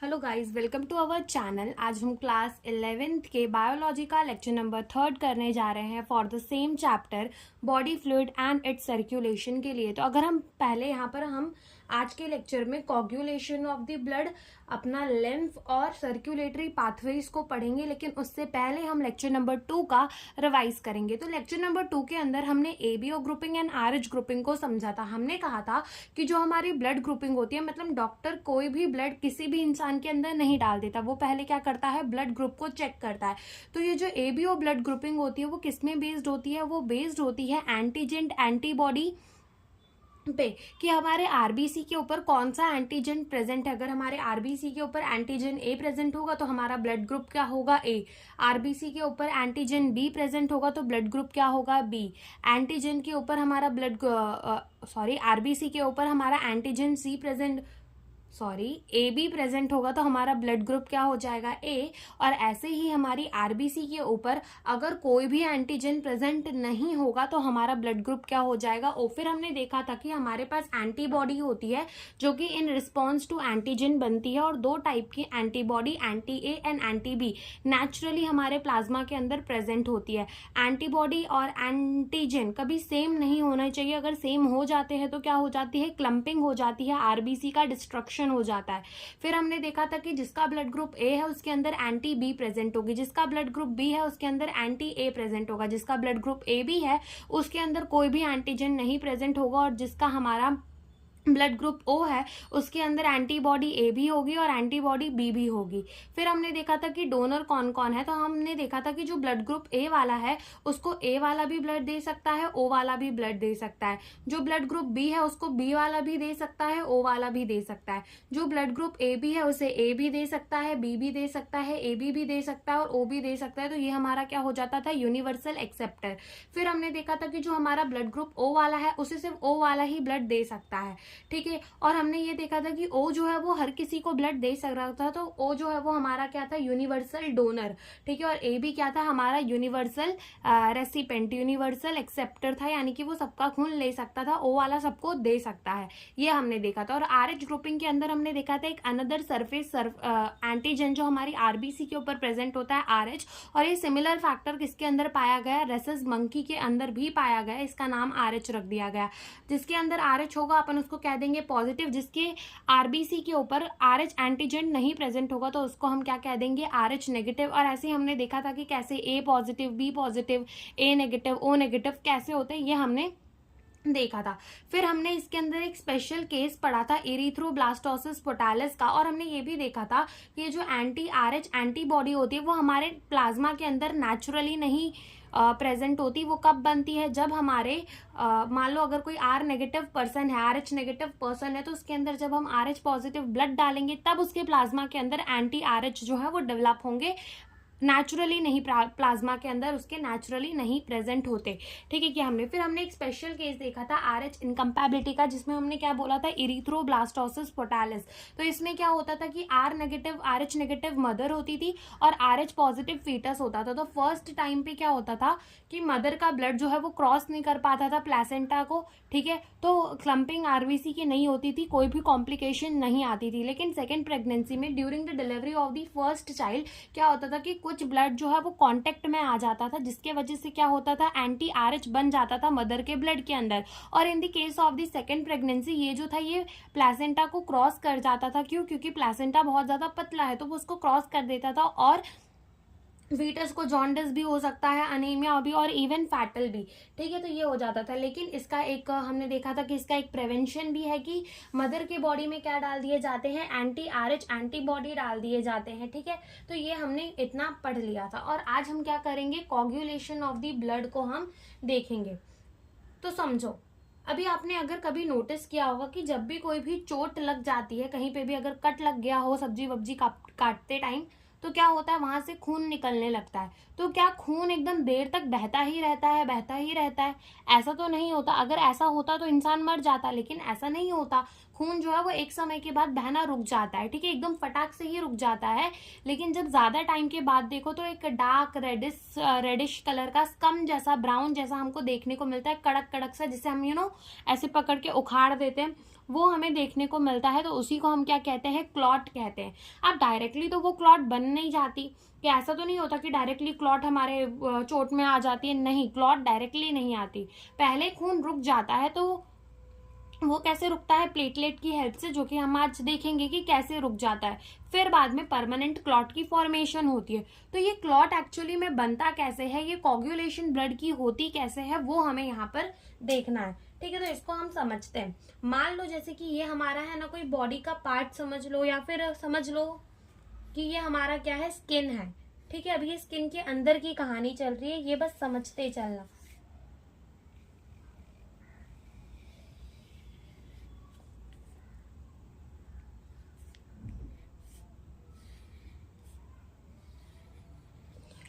Hello guys, welcome to our channel. आज हम class 11th के बायोलॉजी का लेक्चर नंबर 3 करने जा रहे हैं for the same chapter body fluid and it's circulation के लिए। तो अगर हम पहले यहाँ पर हम आज के लेक्चर में कोगुलेशन ऑफ द ब्लड, अपना लिम्फ और सर्कुलेटरी पाथवेज को पढ़ेंगे, लेकिन उससे पहले हम लेक्चर नंबर 2 का रिवाइज करेंगे। तो लेक्चर नंबर 2 के अंदर हमने ABO grouping and RH grouping को समझा था। हमने कहा था कि जो हमारी ब्लड ग्रुपिंग होती है, मतलब डॉक्टर कोई भी ब्लड किसी भी इंसान के अंदर नहीं डाल देता, वो पहले क्या करता है, ब्लड ग्रुप को चेक करता है। तो ये जो एबीओ ब्लड ग्रुपिंग होती है वो किसमें बेस्ड होती है, वो बेस्ड होती है एंटीजन एंटीबॉडी पे, कि हमारे आरबीसी के ऊपर कौन सा एंटीजन प्रेजेंट है। अगर हमारे आरबीसी के ऊपर एंटीजन ए प्रेजेंट होगा तो हमारा ब्लड ग्रुप क्या होगा, ए। आरबीसी के ऊपर एंटीजन बी प्रेजेंट होगा तो ब्लड ग्रुप क्या होगा, बी। एंटीजन के ऊपर हमारा आरबीसी के ऊपर हमारा antigen C present A B present होगा तो हमारा ब्लड ग्रुप क्या हो जाएगा, ए। और ऐसे ही हमारी आरबीसी के ऊपर अगर कोई भी एंटीजन प्रेजेंट नहीं होगा तो हमारा ब्लड ग्रुप क्या हो जाएगा, ओ। फिर हमने देखा था कि हमारे पास एंटीबॉडी होती है जो कि इन रिस्पॉन्स टू एंटीजन बनती है, और दो टाइप की antibody, anti A and anti B, naturally हमारे प्लाज्मा के अंदर प्रेजेंट होती है। एंटीबॉडी और एंटीजन कभी सेम नहीं होना चाहिए। अगर सेम हो जाते हैं तो क्या हो जाती है, क्लम्पिंग हो जाती है, आरबीसी का डिस्ट्रक्शन हो जाता है। फिर हमने देखा था कि जिसका ब्लड ग्रुप ए है उसके अंदर एंटी बी प्रेजेंट होगी, जिसका ब्लड ग्रुप बी है उसके अंदर एंटी ए प्रेजेंट होगा, जिसका ब्लड ग्रुप ए बी है उसके अंदर कोई भी एंटीजन नहीं प्रेजेंट होगा, और जिसका हमारा ब्लड ग्रुप ओ है उसके अंदर एंटीबॉडी ए भी होगी और एंटीबॉडी बी भी होगी। फिर हमने देखा था कि डोनर कौन कौन है। तो हमने देखा था कि जो ब्लड ग्रुप ए वाला है उसको ए वाला भी ब्लड दे सकता है, ओ वाला भी ब्लड दे सकता है। जो ब्लड ग्रुप बी है उसको बी वाला भी दे सकता है, ओ वाला भी दे सकता है। जो ब्लड ग्रुप ए बी है उसे ए भी दे सकता है, बी भी दे सकता है, ए बी भी दे सकता है और ओ भी दे सकता है। तो ये हमारा क्या हो जाता था, यूनिवर्सल एक्सेप्टर। फिर हमने देखा था कि जो हमारा ब्लड ग्रुप ओ वाला है उसे सिर्फ ओ वाला ही ब्लड दे सकता है, ठीक है। और हमने ये देखा था कि ओ जो है वो हर किसी को ब्लड दे सक रहा था, तो ओ जो है वो हमारा क्या था, यूनिवर्सल डोनर, ठीक है। और ए भी क्या था, हमारा यूनिवर्सल रेसिपेंट, यूनिवर्सल एक्सेप्टर था, यानी कि वो सबका खून ले सकता था, ओ वाला सबको दे सकता है, ये हमने देखा था। और आरएच ग्रुपिंग के अंदर हमने देखा था एक अनदर सरफेस एंटीजन जो हमारी आरबीसी के ऊपर प्रेजेंट होता है, आरएच। और ये सिमिलर फैक्टर किसके अंदर पाया गया, रेसस मंकी के अंदर भी पाया गया, इसका नाम आरएच रख दिया गया। जिसके अंदर आरएच होगा अपन उसको कह देंगे पॉजिटिव, जिसके आरबीसी के ऊपर आरएच एंटीजन नहीं प्रेजेंट होगा तो उसको हम क्या कह देंगे, आरएच नेगेटिव। और ऐसे हमने देखा था कि कैसे ए पॉजिटिव, बी पॉजिटिव, ए नेगेटिव, ओ नेगेटिव कैसे होते हैं, ये हमने देखा था। फिर हमने इसके अंदर एक स्पेशल केस पढ़ा था एरिथ्रोब्लास्टोसिस पोर्टालिस का, और हमने ये भी देखा था कि जो एंटी आरएच एंटीबॉडी होती है वो हमारे प्लाज्मा के अंदर नेचुरली नहीं प्रेजेंट होती। वो कब बनती है, जब हमारे मान लो अगर कोई आर नेगेटिव पर्सन है, आर एच नेगेटिव पर्सन है, तो उसके अंदर जब हम आर एच पॉजिटिव ब्लड डालेंगे तब उसके प्लाज्मा के अंदर एंटी आर एच जो है वो डेवलप होंगे, नेचुरली नहीं, प्लाज्मा के अंदर उसके नेचुरली नहीं प्रेजेंट होते, ठीक है। कि हमने फिर हमने एक स्पेशल केस देखा था आरएच इनकम्पैबिलिटी का, जिसमें हमने क्या बोला था, एरिथ्रोब्लास्टोसिस पोर्टालिस। तो इसमें क्या होता था कि आरएच नेगेटिव मदर होती थी और आरएच पॉजिटिव फीटस होता था। तो फर्स्ट टाइम पे क्या होता था कि मदर का ब्लड जो है वो क्रॉस नहीं कर पाता था प्लेसेंटा को, ठीक है। तो क्लम्पिंग आरबीसी की नहीं होती थी, कोई भी कॉम्प्लिकेशन नहीं आती थी। लेकिन सेकेंड प्रेगनेंसी में during the delivery of the first child क्या होता था कि कुछ ब्लड जो है वो कांटेक्ट में आ जाता था, जिसके वजह से क्या होता था, एंटी आरएच बन जाता था मदर के ब्लड के अंदर। और in the case of the second pregnancy ये जो था ये प्लेसेंटा को क्रॉस कर जाता था। क्यों, क्योंकि प्लेसेंटा बहुत ज्यादा पतला है तो वो उसको क्रॉस कर देता था, और फीटस को जॉन्डिस भी हो सकता है, अनीमिया भी, और इवन फैटल भी, ठीक है। तो ये हो जाता था। लेकिन इसका एक हमने देखा था कि इसका एक प्रिवेंशन भी है कि मदर के बॉडी में क्या डाल दिए जाते हैं, एंटी आरएच एंटीबॉडी डाल दिए जाते हैं, ठीक है। तो ये हमने इतना पढ़ लिया था। और आज हम क्या करेंगे, कोगुलेशन ऑफ द ब्लड को हम देखेंगे। तो समझो, अभी आपने अगर कभी नोटिस किया होगा कि जब भी कोई भी चोट लग जाती है, कहीं पे भी अगर कट लग गया हो सब्जी वब्जी काटते टाइम, तो क्या होता है, वहां से खून निकलने लगता है। तो क्या खून एकदम देर तक बहता ही रहता है, बहता ही रहता है? ऐसा तो नहीं होता। अगर ऐसा होता तो इंसान मर जाता, लेकिन ऐसा नहीं होता। खून जो है वो एक समय के बाद बहना रुक जाता है, ठीक है, एकदम फटाक से ही रुक जाता है। लेकिन जब ज्यादा टाइम के बाद देखो तो एक डार्क रेडिश कलर का स्कम जैसा, ब्राउन जैसा हमको देखने को मिलता है, कड़क कड़क सा, जिसे हम ऐसे पकड़ के उखाड़ देते हैं, वो हमें देखने को मिलता है, तो उसी को हम क्या कहते हैं, क्लॉट कहते हैं। अब डायरेक्टली तो वो क्लॉट बन नहीं जाती, कि ऐसा तो नहीं होता कि डायरेक्टली क्लॉट हमारे चोट में आ जाती है, नहीं, क्लॉट डायरेक्टली नहीं आती, पहले खून रुक जाता है। तो वो कैसे रुकता है, प्लेटलेट की हेल्प से, जो कि हम आज देखेंगे कि कैसे रुक जाता है। फिर बाद में परमानेंट क्लॉट की फॉर्मेशन होती है। तो ये क्लॉट एक्चुअली में बनता कैसे है, ये कोगुलेशन ब्लड की होती कैसे है, वो हमें यहाँ पर देखना है। ठीक है, तो इसको हम समझते हैं। मान लो जैसे कि ये हमारा है ना कोई बॉडी का पार्ट समझ लो, या फिर समझ लो कि ये हमारा क्या है, स्किन है। ठीक है, अब ये स्किन के अंदर की कहानी चल रही है, ये बस समझते चलना।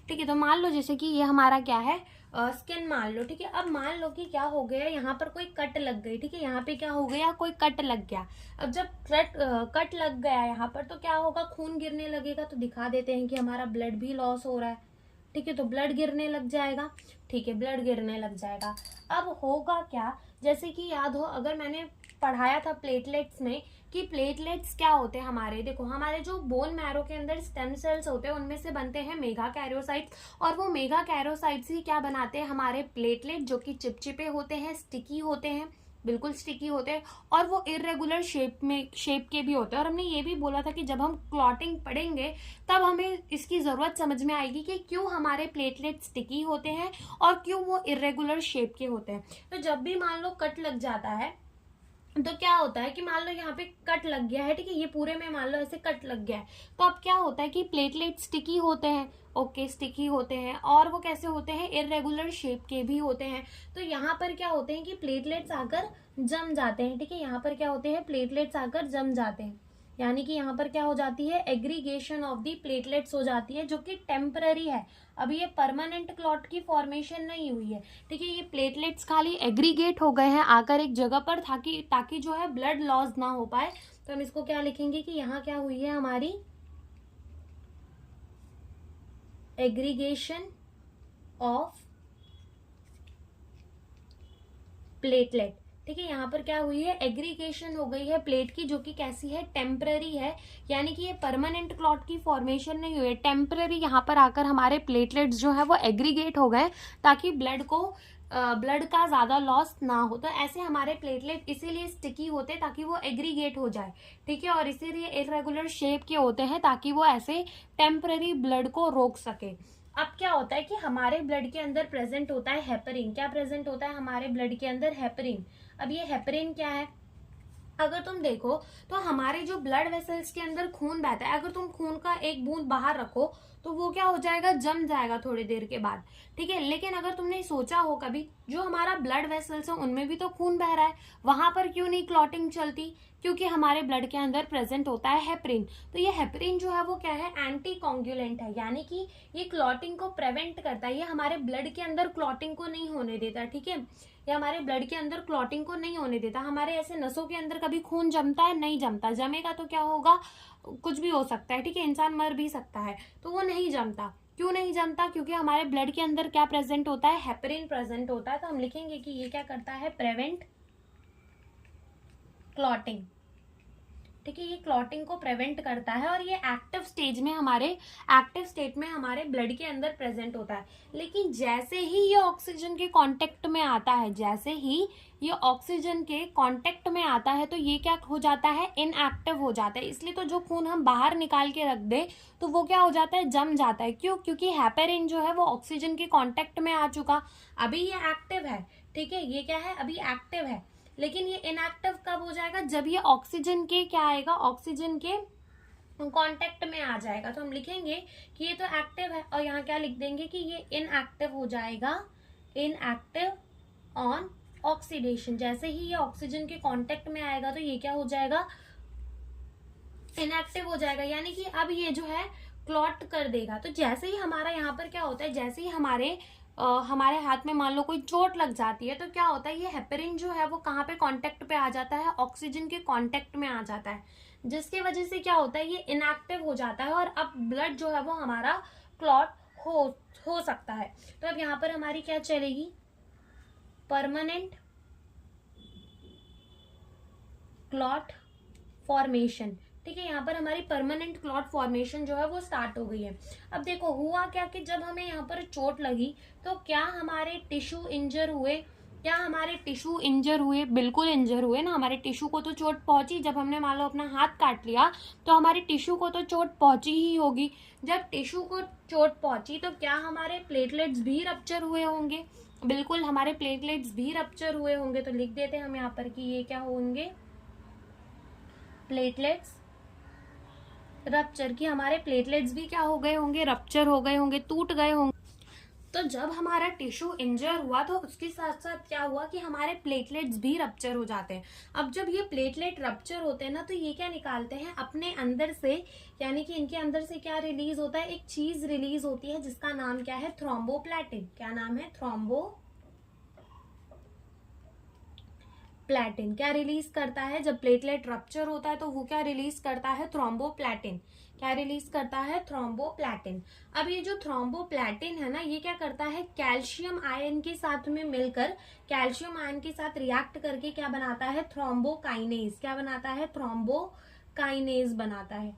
ठीक है, तो मान लो जैसे कि ये हमारा क्या है, स्किन मान लो। ठीक है, अब मान लो कि क्या हो गया, यहाँ पर कोई कट लग गई। ठीक है, यहाँ पे क्या हो गया, कोई कट लग गया। अब जब कट लग गया यहाँ पर, तो क्या होगा, खून गिरने लगेगा। तो दिखा देते हैं कि हमारा ब्लड भी लॉस हो रहा है। ठीक है, तो ब्लड गिरने लग जाएगा। ठीक है, ब्लड गिरने लग जाएगा। अब होगा क्या, जैसे कि याद हो, अगर मैंने पढ़ाया था प्लेटलेट्स में कि प्लेटलेट्स क्या होते हैं हमारे, देखो हमारे जो बोन मैरो के अंदर स्टेम सेल्स होते हैं, उनमें से बनते हैं मेगा कैरियोसाइट्स, और वो मेगा कैरियोसाइट्स ही क्या बनाते हैं, हमारे प्लेटलेट, जो कि चिपचिपे होते हैं, स्टिकी होते हैं, बिल्कुल स्टिकी होते हैं, और वो इरेगुलर शेप के भी होते हैं। और हमने ये भी बोला था कि जब हम क्लॉटिंग पढ़ेंगे तब हमें इसकी जरूरत समझ में आएगी कि क्यों हमारे प्लेटलेट स्टिकी होते हैं और क्यों वो इरेगुलर शेप के होते हैं। तो जब भी मान लो कट लग जाता है, तो क्या होता है कि मान लो यहाँ पे कट लग गया है। ठीक है, ये पूरे में मान लो ऐसे कट लग गया है, तो अब क्या होता है कि प्लेटलेट स्टिकी होते हैं। ओके, स्टिकी होते हैं, और वो कैसे होते हैं, इरेगुलर शेप के भी होते हैं। तो यहाँ पर क्या होते हैं कि प्लेटलेट्स आकर जम जाते हैं। ठीक है, यहाँ पर क्या होते हैं, प्लेटलेट्स आकर जम जाते हैं, यानी कि यहाँ पर क्या हो जाती है, एग्रीगेशन ऑफ दी प्लेटलेट्स हो जाती है, जो कि टेम्पररी है। अभी ये परमानेंट क्लॉट की फॉर्मेशन नहीं हुई है। ठीक है, ये प्लेटलेट्स खाली एग्रीगेट हो गए हैं आकर एक जगह पर, ताकि जो है ब्लड लॉस ना हो पाए। तो हम इसको क्या लिखेंगे कि यहाँ क्या हुई है, हमारी एग्रीगेशन ऑफ प्लेटलेट। ठीक है, यहाँ पर क्या हुई है, एग्रीगेशन हो गई है प्लेट की, जो कि कैसी है, टेम्पररी है, यानी कि ये परमानेंट क्लॉट की फॉर्मेशन नहीं हुई है, टेम्पररी। यहाँ पर आकर हमारे प्लेटलेट्स जो है वो एग्रीगेट हो गए, ताकि ब्लड का ज्यादा लॉस ना हो। तो ऐसे हमारे प्लेटलेट इसीलिए स्टिकी होते हैं, ताकि वो एग्रीगेट हो जाए। ठीक है, और इसीलिए इरेगुलर शेप के होते हैं, ताकि वो ऐसे टेम्पररी ब्लड को रोक सके। अब क्या होता है कि हमारे ब्लड के अंदर प्रेजेंट होता है हेपरिन। क्या प्रेजेंट होता है हमारे ब्लड के अंदर, हेपरिन। अब ये हेपरिन क्या है, अगर तुम देखो तो हमारे जो ब्लड वेसल्स के अंदर खून बहता है, अगर तुम खून का एक बूंद बाहर रखो तो वो क्या हो जाएगा, जम जाएगा थोड़ी देर के बाद। ठीक है, लेकिन अगर तुमने सोचा हो कभी, जो हमारा ब्लड वेसल्स है उनमें भी तो खून बह रहा है, वहां पर क्यों नहीं क्लॉटिंग चलती, क्योंकि हमारे ब्लड के अंदर प्रेजेंट होता है हेपरिन। तो ये हेपरिन जो है वो क्या है, एंटी कॉन्गुलेंट है, यानी कि ये क्लॉटिंग को प्रिवेंट करता है, ये हमारे ब्लड के अंदर क्लॉटिंग को नहीं होने देता। ठीक है, ये हमारे ब्लड के अंदर क्लॉटिंग को नहीं होने देता। हमारे ऐसे नसों के अंदर कभी खून जमता है, नहीं जमता, जमेगा तो क्या होगा, कुछ भी हो सकता है। ठीक है, इंसान मर भी सकता है, तो वो नहीं जमता। क्यों नहीं जमता, क्योंकि हमारे ब्लड के अंदर क्या प्रेजेंट होता है, हेपरिन प्रेजेंट होता है। तो हम लिखेंगे कि ये क्या करता है, प्रिवेंट क्लॉटिंग। ठीक है, ये क्लॉटिंग को प्रिवेंट करता है, और ये एक्टिव स्टेट में हमारे ब्लड के अंदर प्रेजेंट होता है। लेकिन जैसे ही ये ऑक्सीजन के कांटेक्ट में आता है, तो ये क्या हो जाता है, इनएक्टिव हो जाता है। इसलिए तो जो खून हम बाहर निकाल के रख दे तो वो क्या हो जाता है, जम जाता है। क्यों, क्योंकि हेपेरिन जो है वो ऑक्सीजन के कांटेक्ट में आ चुका, अभी ये एक्टिव है। ठीक है, ये क्या है, अभी एक्टिव है, लेकिन ये इनएक्टिव कब हो जाएगा, जब ये ऑक्सीजन के क्या आएगा, ऑक्सीजन के कांटेक्ट में आ जाएगा। तो हम लिखेंगे कि ये तो एक्टिव है, और यहाँ क्या लिख देंगे कि ये इनएक्टिव हो जाएगा, इनएक्टिव ऑन ऑक्सीडेशन। जैसे ही ये ऑक्सीजन के कांटेक्ट में आएगा तो ये क्या हो जाएगा, इनएक्टिव हो जाएगा, यानी कि अब ये जो है क्लॉट कर देगा। तो जैसे ही हमारा यहाँ पर क्या होता है, जैसे ही हमारे हाथ में मान लो कोई चोट लग जाती है, तो क्या होता है, ये हेपरिन जो है वो कहाँ पे कांटेक्ट पे आ जाता है, ऑक्सीजन के कांटेक्ट में आ जाता है, जिसकी वजह से क्या होता है, ये इनएक्टिव हो जाता है, और अब ब्लड जो है वो हमारा क्लॉट हो सकता है। तो अब यहाँ पर हमारी क्या चलेगी, परमानेंट क्लॉट फॉर्मेशन। ठीक है, यहाँ पर हमारी परमानेंट क्लॉट फॉर्मेशन जो है वो स्टार्ट हो गई है। अब देखो हुआ क्या कि जब हमें यहाँ पर चोट लगी तो क्या हमारे टिश्यू इंजर हुए? क्या हमारे टिश्यू इंजर हुए? बिल्कुल इंजर हुए ना, हमारे टिश्यू को तो चोट पहुंची। जब हमने मान लो अपना हाथ काट लिया तो हमारे टिश्यू को तो चोट पहुंची ही होगी। जब टिश्यू को चोट पहुंची तो क्या हमारे प्लेटलेट्स भी रप्चर हुए होंगे? बिल्कुल हमारे प्लेटलेट्स भी रप्चर हुए होंगे। तो लिख देते हैं हम यहाँ पर कि ये क्या होंगे? Platelets rupture. की हमारे प्लेटलेट्स भी क्या हो गए होंगे? रप्चर हो गए होंगे, टूट गए होंगे। तो जब हमारा टिश्यू इंजर हुआ तो उसके साथ साथ क्या हुआ कि हमारे प्लेटलेट्स भी रप्चर हो जाते हैं। अब जब ये प्लेटलेट रप्चर होते हैं ना तो ये क्या निकालते हैं अपने अंदर से, यानी कि इनके अंदर से क्या रिलीज होता है? एक चीज रिलीज होती है जिसका नाम क्या है? थ्रोम्बोप्लाटिन। क्या नाम है? थ्रोम्बोप्लाटिन। क्या रिलीज करता है जब प्लेटलेट रप्चर होता है? तो वो क्या रिलीज करता है? थ्रोम्बोप्लाटिन। क्या रिलीज करता है? थ्रोम्बोप्लाटिन। अब ये जो थ्रोम्बोप्लाटिन है ना, ये क्या करता है? कैल्शियम आयन के साथ में मिलकर, कैल्शियम आयन के साथ रिएक्ट करके क्या बनाता है? थ्रोम्बोकाइनेज। क्या बनाता है? थ्रोम्बोकाइनेज बनाता है।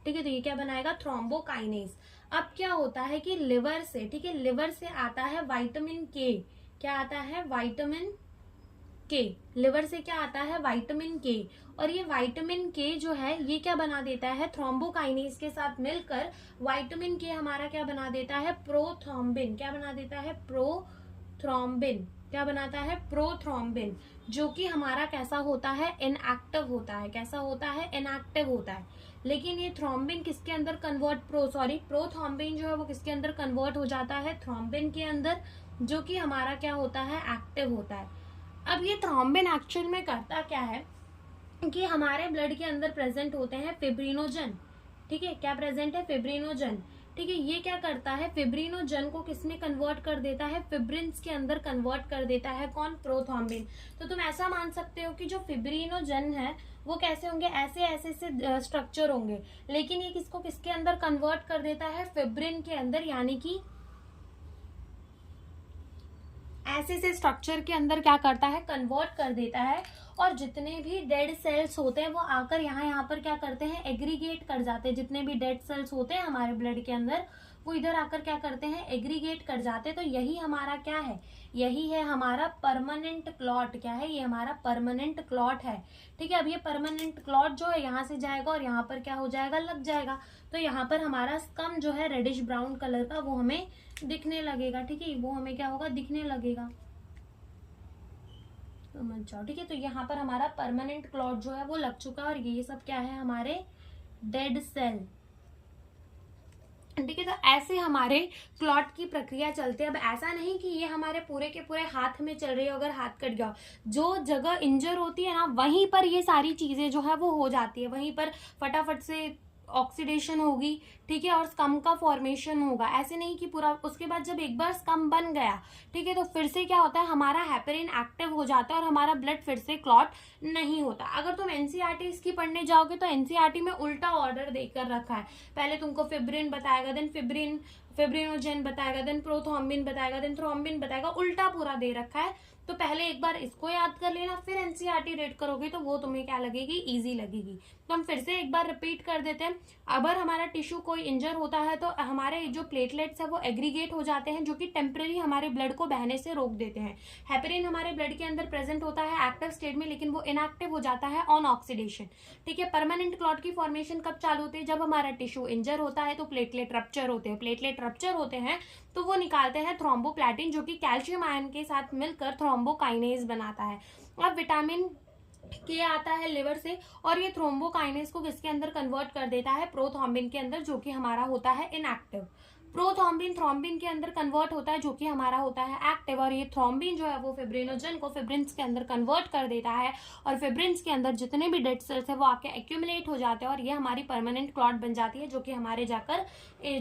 ठीक है, तो ये क्या बनाएगा? थ्रोम्बोकाइनेज। अब क्या होता है कि लिवर से, ठीक है, लिवर से आता है विटामिन के। क्या आता है? विटामिन के। लिवर से क्या आता है? विटामिन के। और ये विटामिन के जो है ये क्या बना देता है? थ्रोम्बोकाइनेज के साथ मिलकर विटामिन के हमारा क्या बना देता है? प्रोथ्रोम्बिन। क्या बना देता है? प्रोथ्रोम्बिन। क्या बनाता है? प्रोथ्रोम्बिन। जो कि हमारा कैसा होता है? इनएक्टिव होता है। कैसा होता है? इनएक्टिव होता है। लेकिन ये थ्रोम्बिन किसके अंदर कन्वर्ट, प्रोथ्रोम्बिन जो है वो किसके अंदर कन्वर्ट हो जाता है? थ्रोम्बिन के अंदर, जो कि हमारा क्या होता है? एक्टिव होता है। अब ये थ्रोम्बिन एक्चुअल में करता क्या है कि हमारे ब्लड के अंदर प्रेजेंट होते हैं फिब्रिनोजन। ठीक है, क्या प्रेजेंट है? फिब्रिनोजन। ठीक है, ये क्या करता है? फिब्रिनोजन को किसमें कन्वर्ट कर देता है? फिब्रिन्स के अंदर कन्वर्ट कर देता है। कौन? प्रोथ्रोम्बिन। तो तुम ऐसा मान सकते हो कि जो फिब्रिनोजन है वो कैसे होंगे? ऐसे ऐसे से स्ट्रक्चर होंगे, लेकिन ये किसको किसके अंदर कन्वर्ट कर देता है? फिब्रिन के अंदर, यानी कि ऐसे से स्ट्रक्चर के अंदर क्या करता है? कन्वर्ट कर देता है। और जितने भी डेड सेल्स होते हैं वो आकर यहाँ पर क्या करते हैं? एग्रीगेट कर जाते हैं। जितने भी डेड सेल्स होते हैं हमारे ब्लड के अंदर वो इधर आकर क्या करते हैं? एग्रीगेट कर जाते हैं। तो यही हमारा क्या है? यही है हमारा परमानेंट क्लॉट। क्या है? ये हमारा परमानेंट क्लॉट है। ठीक है, अब ये परमानेंट क्लॉट जो है यहाँ से जाएगा और यहाँ पर क्या हो जाएगा? लग जाएगा। तो यहाँ पर हमारा स्कम जो है रेडिश ब्राउन कलर का वो हमें दिखने लगेगा। ठीक है, वो हमें क्या होगा? दिखने लगेगा। समझ जाओ। ठीक है, तो यहाँ पर हमारा परमानेंट क्लॉट जो है वो लग चुका है और ये सब क्या है? हमारे डेड सेल। ठीक है, तो ऐसे हमारे क्लॉट की प्रक्रिया चलती है। अब ऐसा नहीं कि ये हमारे पूरे के पूरे हाथ में चल रही है। अगर हाथ कट गया, जो जगह इंजर होती है ना वहीं पर ये सारी चीजें जो है वो हो जाती है। वहीं पर फटाफट से ऑक्सीडेशन होगी। ठीक है, और स्कम का फॉर्मेशन होगा। ऐसे नहीं कि पूरा, उसके बाद जब एक बार स्कम बन गया, ठीक है, तो फिर से क्या होता है? हमारा हेपेरिन एक्टिव हो जाता है और हमारा ब्लड फिर से क्लॉट नहीं होता। अगर तुम एनसीईआरटी इसकी पढ़ने जाओगे तो एनसीईआरटी में उल्टा ऑर्डर देकर रखा है। पहले तुमको फिब्रिन बताएगा, देन फिब्रिनोजन बताएगा, देन प्रोथ्रोम्बिन बताएगा, देन थ्रोम्बिन बताएगा। उल्टा पूरा दे रखा है। तो पहले एक बार इसको याद कर लेना, फिर एनसीईआरटी रीड करोगे तो वो तुम्हें क्या लगेगी? इजी लगेगी। तो हम फिर से एक बार रिपीट कर देते हैं। अगर हमारा टिश्यू कोई इंजर होता है तो हमारे जो प्लेटलेट्स है वो एग्रीगेट हो जाते हैं, जो कि टेम्पररी हमारे ब्लड को बहने से रोक देते हैं। हेपेरिन हमारे ब्लड के अंदर प्रेजेंट होता है एक्टिव स्टेट में, लेकिन वो इनएक्टिव हो जाता है ऑन ऑक्सीडेशन। ठीक है, परमानेंट क्लॉट की फॉर्मेशन कब चालू होती है? जब हमारा टिश्यू इंजर होता है तो प्लेटलेट रप्चर होते हैं। प्लेटलेट रप्चर होते हैं तो वो निकालते हैं थ्रोम्बोप्लाटिन, जो कि कैल्शियम आयन के साथ मिलकर थ्रोम्बोकाइनेज बनाता है। अब विटामिन के आता है लिवर से और ये थ्रोम्बोकाइनेज को किसके अंदर कन्वर्ट कर देता है? प्रोथ्रोम्बिन के अंदर, जो कि हमारा होता है इनएक्टिव। प्रोथ्रोम्बिन थ्रोम्बिन के अंदर कन्वर्ट होता है, जो कि हमारा होता है एक्टिव। और ये थ्रोम्बिन जो है वो फिब्रिनोजन को फिब्रिन्स के अंदर कन्वर्ट कर देता है और फिब्रिन्स के अंदर जितने भी डेड सेल्स है वो आके एक्यूमुलेट हो जाते हैं और ये हमारी परमानेंट क्लॉट बन जाती है, जो कि हमारे जाकर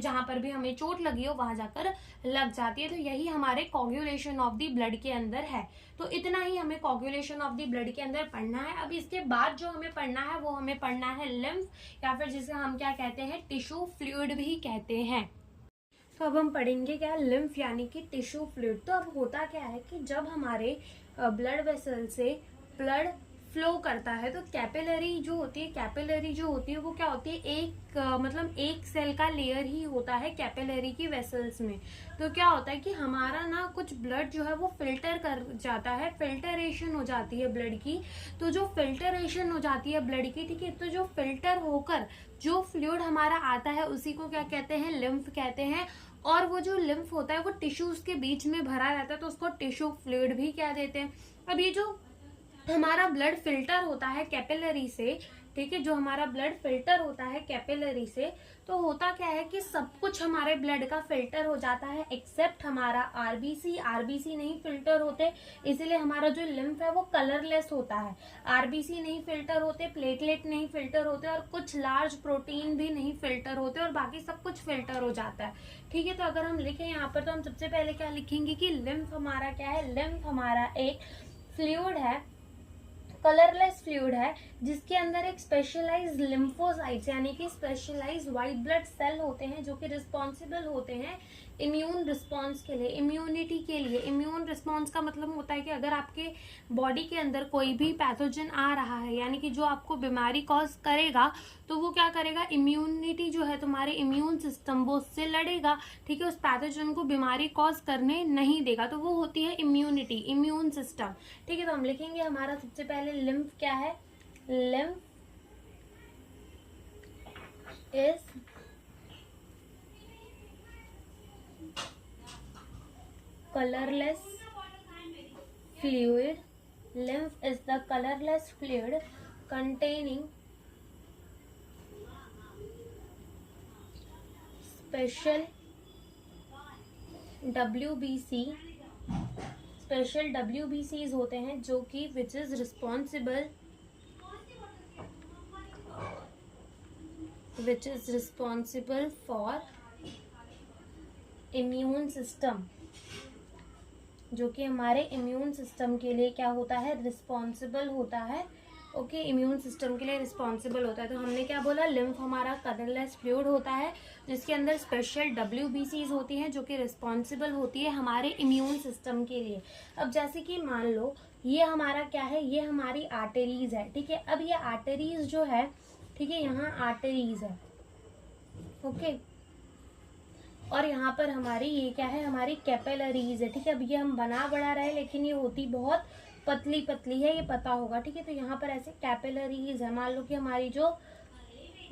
जहां पर भी हमें चोट लगी हो वहां जाकर लग जाती है। तो यही हमारे कोगुलेशन ऑफ द ब्लड के अंदर है। तो इतना ही हमें कोगुलेशन ऑफ द ब्लड के अंदर पढ़ना है। अब इसके बाद जो हमें पढ़ना है वो हमें पढ़ना है लिम्फ, या फिर जिसे हम क्या कहते हैं? टिश्यू फ्लूइड भी कहते हैं। तो अब हम पढ़ेंगे क्या? लिम्फ यानी कि टिश्यू फ्लूइड। तो अब होता क्या है कि जब हमारे ब्लड वेसल से ब्लड फ्लो करता है। तो कैपिलरी जो होती है वो क्या होती है, एक मतलब एक सेल का लेयर ही होता है कैपिलरी की वेसल्स में। तो क्या होता है कि हमारा ना कुछ ब्लड जो है वो फिल्टर कर जाता है, फिल्टरेशन हो जाती है ब्लड की। तो जो फिल्टरेशन हो जाती है ब्लड की, ठीक है, तो जो फिल्टर होकर जो फ्लूइड हमारा आता है उसी को क्या कहते हैं, लिम्फ कहते हैं। और वो जो लिम्फ होता है वो टिश्यूज के बीच में भरा रहता है, तो उसको टिश्यू फ्लूइड भी कह देते हैं। अब ये जो हमारा ब्लड फिल्टर होता है कैपिलरी से, ठीक है, जो हमारा ब्लड फिल्टर होता है कैपिलरी से, तो होता क्या है कि सब कुछ हमारे ब्लड का फिल्टर हो जाता है एक्सेप्ट हमारा आरबीसी नहीं फिल्टर होते, इसीलिए हमारा जो लिम्फ है वो कलरलेस होता है। आरबीसी नहीं फिल्टर होते, प्लेटलेट नहीं फिल्टर होते, और कुछ लार्ज प्रोटीन भी नहीं फिल्टर होते, और बाकी सब कुछ फिल्टर हो जाता है। ठीक है, तो अगर हम लिखें यहाँ पर, तो हम सबसे पहले क्या लिखेंगे कि लिम्फ हमारा क्या है, लिम्फ हमारा एक फ्लूइड है, कलरलेस फ्लूइड है, जिसके अंदर एक स्पेशलाइज्ड लिम्फोसाइट्स यानी कि स्पेशलाइज्ड व्हाइट ब्लड सेल होते हैं, जो कि रिस्पॉन्सिबल होते हैं इम्यून रिस्पॉन्स के लिए, इम्यूनिटी के लिए। इम्यून रिस्पॉन्स का मतलब होता है कि अगर आपके बॉडी के अंदर कोई भी पैथोजन आ रहा है, यानी कि जो आपको बीमारी कॉज करेगा, तो वो क्या करेगा, इम्यूनिटी जो है तुम्हारे इम्यून सिस्टम वो उससे लड़ेगा, ठीक है, उस पैथोजन को बीमारी कॉज करने नहीं देगा। तो वो होती है इम्यूनिटी, इम्यून सिस्टम। ठीक है, तो हम लिखेंगे हमारा सबसे पहले लिम्फ क्या है, lymph is colorless fluid. Lymph is the colorless fluid containing special WBC, special WBCs होते हैं जो कि which is responsible for immune system, जो कि हमारे इम्यून सिस्टम के लिए क्या होता है, रिस्पॉन्सिबल होता है। ओके, इम्यून सिस्टम के लिए रिस्पॉन्सिबल होता है। तो हमने क्या बोला, लिम्फ हमारा कलरलेस फ्लूइड होता है जिसके अंदर स्पेशल WBCs होती हैं जो कि रिस्पॉन्सिबल होती है हमारे इम्यून सिस्टम के लिए। अब जैसे कि मान लो ये हमारा क्या है, ये हमारी आर्टरीज है, ठीक है। अब ये आर्टरीज जो है, ठीक है, यहाँ आर्टरीज है, ओके, और यहाँ पर हमारी ये क्या है, हमारी कैपिलरीज है, ठीक है। अब ये हम बना बढ़ा रहे हैं लेकिन ये होती बहुत पतली पतली है, ये पता होगा, ठीक है। तो यहाँ पर ऐसे कैपिलरीज है। मान लो कि हमारी जो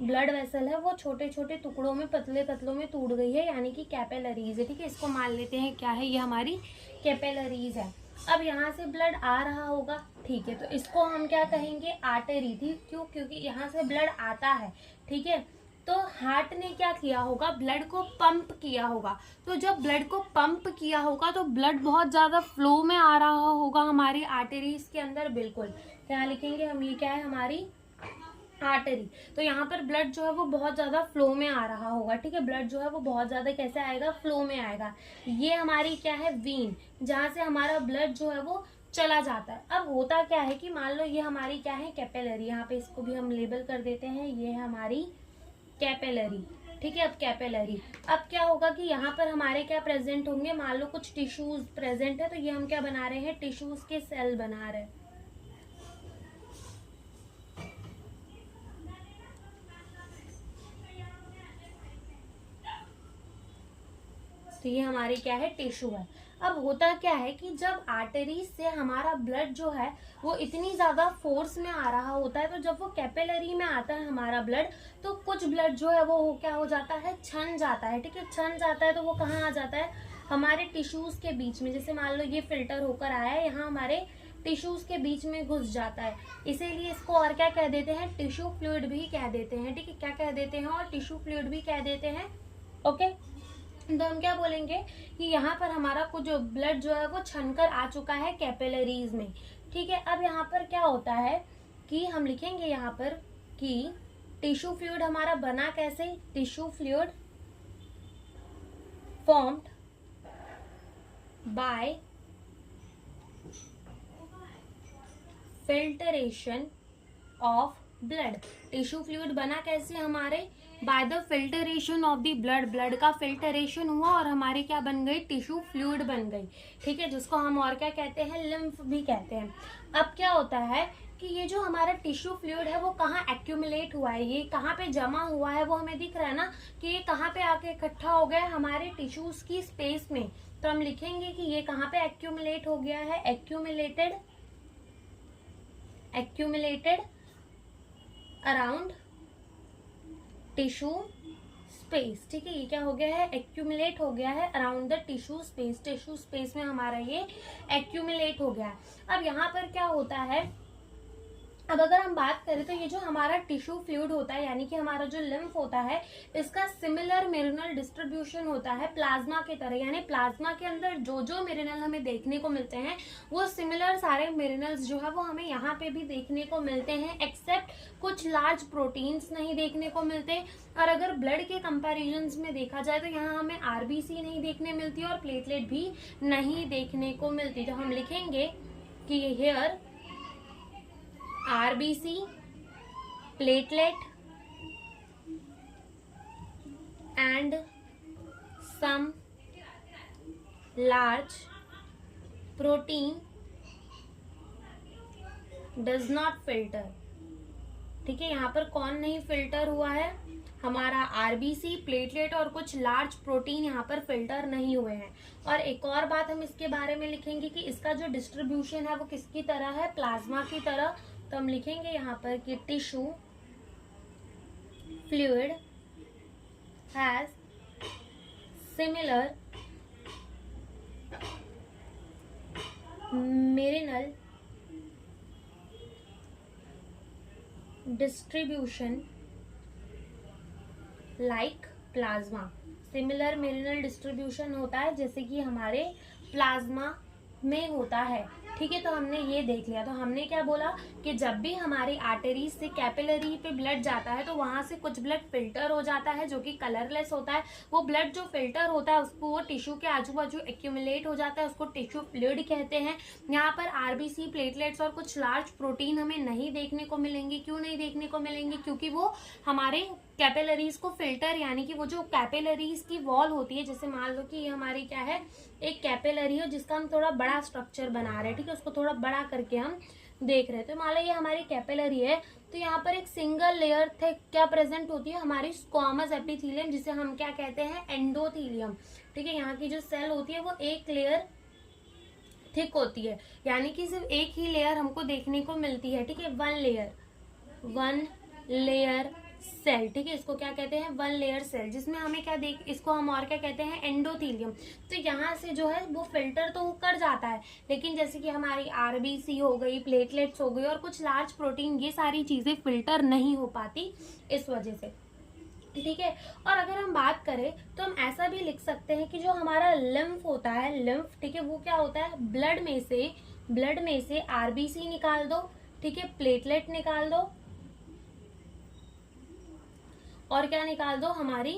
ब्लड वेसल है वो छोटे छोटे टुकड़ों में, पतले पतलों में टूट गई है, यानी कि कैपिलरीज है, ठीक है। इसको मान लेते हैं क्या है, ये हमारी कैपिलरीज है। अब यहाँ से ब्लड आ रहा होगा, ठीक है, तो इसको हम क्या कहेंगे, आर्टरी थी। क्यों, क्योंकि यहाँ से ब्लड आता है, ठीक है। तो हार्ट ने क्या किया होगा, ब्लड को पंप किया होगा। तो जब ब्लड को पंप किया होगा तो ब्लड बहुत ज्यादा फ्लो में आ रहा होगा हमारी आर्टरीज के अंदर। बिल्कुल, क्या लिखेंगे हम, ये क्या है, हमारी आर्टरी। तो यहाँ पर ब्लड जो है वो बहुत ज्यादा फ्लो में आ रहा होगा, ठीक है। ब्लड जो है वो बहुत ज्यादा कैसे आएगा, फ्लो में आएगा। ये हमारी क्या है, वीन, जहां से हमारा ब्लड जो है वो चला जाता है। अब होता क्या है कि मान लो ये हमारी क्या है, कैपिलरी, यहाँ पे इसको भी हम लेबल कर देते हैं, ये है हमारी कैपिलरी, ठीक है। अब कैपिलरी, अब क्या होगा कि यहाँ पर हमारे क्या प्रेजेंट होंगे, मान लो कुछ टिश्यूज प्रेजेंट है, तो ये हम क्या बना रहे हैं, टिश्यूज के सेल बना रहे हैं। तो ये हमारी क्या है, टिश्यू है। अब होता क्या है कि जब आर्टरीज से हमारा ब्लड जो है वो इतनी ज्यादा फोर्स में आ रहा होता है, तो जब वो कैपिलरी में आता है हमारा ब्लड, तो कुछ ब्लड जो है वो क्या हो जाता है, छन जाता है, ठीक है। छन जाता है तो वो कहाँ आ जाता है, हमारे टिश्यूज के बीच में। जैसे मान लो ये फिल्टर होकर आया है, यहाँ हमारे टिश्यूज के बीच में घुस जाता है, इसीलिए इसको और क्या कह देते हैं, टिश्यू फ्लूइड भी कह देते हैं, ठीक है। क्या कह देते हैं, और टिश्यू फ्लूइड भी कह देते हैं, ओके। तो हम क्या बोलेंगे कि यहाँ पर हमारा कुछ जो ब्लड जो है वो छनकर आ चुका है कैपिलरीज में, ठीक है। अब यहाँ पर क्या होता है कि हम लिखेंगे यहाँ पर कि टिश्यू फ्लूइड हमारा बना कैसे, tissue fluid formed by filtration of blood. Tissue fluid बना कैसे हमारे, by the filtration of the blood. Blood का फिल्टरेशन हुआ और हमारी क्या बन गई, टिश्यू फ्लूइड बन गई, ठीक है, जिसको हम और क्या कहते हैं, लिम्फ भी कहते हैं। अब क्या होता है कि ये जो हमारा टिश्यू फ्लूइड है वो कहाँ एक्यूमुलेट हुआ है, ये कहाँ पे जमा हुआ है, वो हमें दिख रहा है ना कि ये कहाँ पे आके इकट्ठा हो गया है हमारे टिश्यूज की स्पेस में। तो हम लिखेंगे कि ये कहाँ पे एक्यूमुलेट हो गया है, एक्यूमुलेटेड अराउंड टिश्यू स्पेस। ठीक है, ये क्या हो गया है, एक्यूमुलेट हो गया है around the tissue space. Tissue space में हमारा ये एक्यूमुलेट हो गया है। अब यहाँ पर क्या होता है, अब अगर हम बात करें तो ये जो हमारा टिश्यू फ्लूइड होता है यानी कि हमारा जो लिम्फ होता है, इसका सिमिलर मेरिनल डिस्ट्रीब्यूशन होता है प्लाज्मा के तरह। यानी प्लाज्मा के अंदर जो जो मेरिनल हमें देखने को मिलते हैं वो सिमिलर सारे मेरिनल्स जो है वो हमें यहाँ पे भी देखने को मिलते हैं, एक्सेप्ट कुछ लार्ज प्रोटीन्स नहीं देखने को मिलते। और अगर ब्लड के कंपैरिजन्स में देखा जाए तो यहाँ हमें आरबीसी नहीं देखने मिलती और प्लेटलेट भी नहीं देखने को मिलती। तो हम लिखेंगे कि hair RBC, platelet and some large protein does not filter। ठीक है, यहाँ पर कौन नहीं फिल्टर हुआ है, हमारा आरबीसी, प्लेटलेट और कुछ लार्ज प्रोटीन यहाँ पर फिल्टर नहीं हुए हैं। और एक और बात हम इसके बारे में लिखेंगे कि इसका जो डिस्ट्रीब्यूशन है वो किसकी तरह है, प्लाज्मा की तरह। तो हम लिखेंगे यहाँ पर कि tissue fluid has similar mineral distribution like plasma. Similar mineral distribution होता है जैसे कि हमारे प्लाज्मा में होता है। ठीक है, तो हमने ये देख लिया। तो हमने क्या बोला कि जब भी हमारी आर्टरीज से कैपिलरी पे ब्लड जाता है तो वहां से कुछ ब्लड फिल्टर हो जाता है जो कि कलरलेस होता है। वो ब्लड जो फिल्टर होता है उसको वो टिश्यू के आजू बाजू एक्यूमुलेट हो जाता है, उसको टिश्यू फ्लूइड कहते हैं। यहाँ पर आरबीसी, प्लेटलेट्स और कुछ लार्ज प्रोटीन हमें नहीं देखने को मिलेंगे। क्यों नहीं देखने को मिलेंगे, क्योंकि वो हमारे कैपिलरीज को फिल्टर, यानी कि वो जो कैपिलरीज की वॉल होती है, जैसे मान लो कि ये हमारी क्या है, एक कैपिलरी है जिसका हम थोड़ा बड़ा स्ट्रक्चर बना रहे हैं। ठीक है, उसको थोड़ा बड़ा करके हम देख रहे हैं। तो मान लो ये हमारी कैपिलरी है, तो यहाँ पर एक सिंगल लेयर थे क्या प्रेजेंट होती है, हमारी स्क्वामस एपिथेलियम, जिसे हम क्या कहते हैं, एंडोथेलियम। ठीक है, यहाँ की जो सेल होती है वो एक लेयर थिक होती है, यानी कि सिर्फ एक ही लेयर हमको देखने को मिलती है। ठीक है, वन लेयर सेल। ठीक है, इसको क्या कहते हैं, वन लेयर सेल, जिसमें हमें क्या देख, इसको हम और क्या कहते हैं, एंडोथेलियम। तो यहाँ से जो है वो फिल्टर तो कर जाता है, लेकिन जैसे कि हमारी आरबीसी हो गई, प्लेटलेट्स हो गई और कुछ लार्ज प्रोटीन, ये सारी चीजें फिल्टर नहीं हो पाती इस वजह से। ठीक है, और अगर हम बात करें तो हम ऐसा भी लिख सकते हैं कि जो हमारा लिम्फ होता है, लिम्फ, ठीक है, वो क्या होता है, ब्लड में से आरबीसी निकाल दो, ठीक है, प्लेटलेट निकाल दो और क्या निकाल दो, हमारी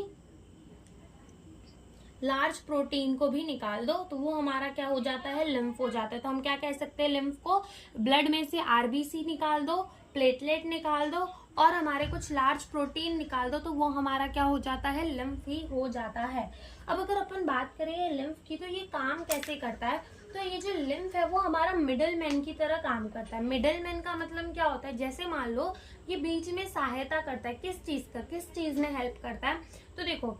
लार्ज प्रोटीन को भी निकाल दो, तो वो हमारा क्या हो जाता है, लिम्फ हो जाता है। तो हम क्या कह सकते हैं, लिम्फ को ब्लड में से आरबीसी निकाल दो, प्लेटलेट निकाल दो और हमारे कुछ लार्ज प्रोटीन निकाल दो, तो वो हमारा क्या हो जाता है, लिम्फ ही हो जाता है। अब अगर अपन बात करें लिम्फ की, तो ये काम कैसे करता है, तो ये जो लिम्फ है वो हमारा मिडल मैन की तरह काम करता है। मिडल मैन का मतलब क्या होता है, जैसे मान लो ये बीच में सहायता करता है, किस चीज में हेल्प करता है। तो देखो